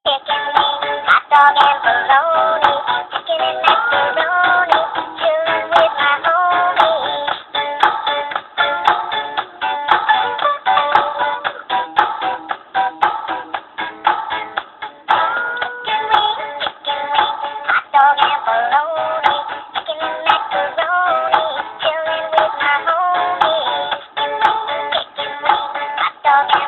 Chicken wings, hot dog and bologna, chicken and macaroni, chillin' with my homies. Chicken wings, hot dog and bologna, chicken and macaroni, chillin' with my homies. Chicken wings, hot dog and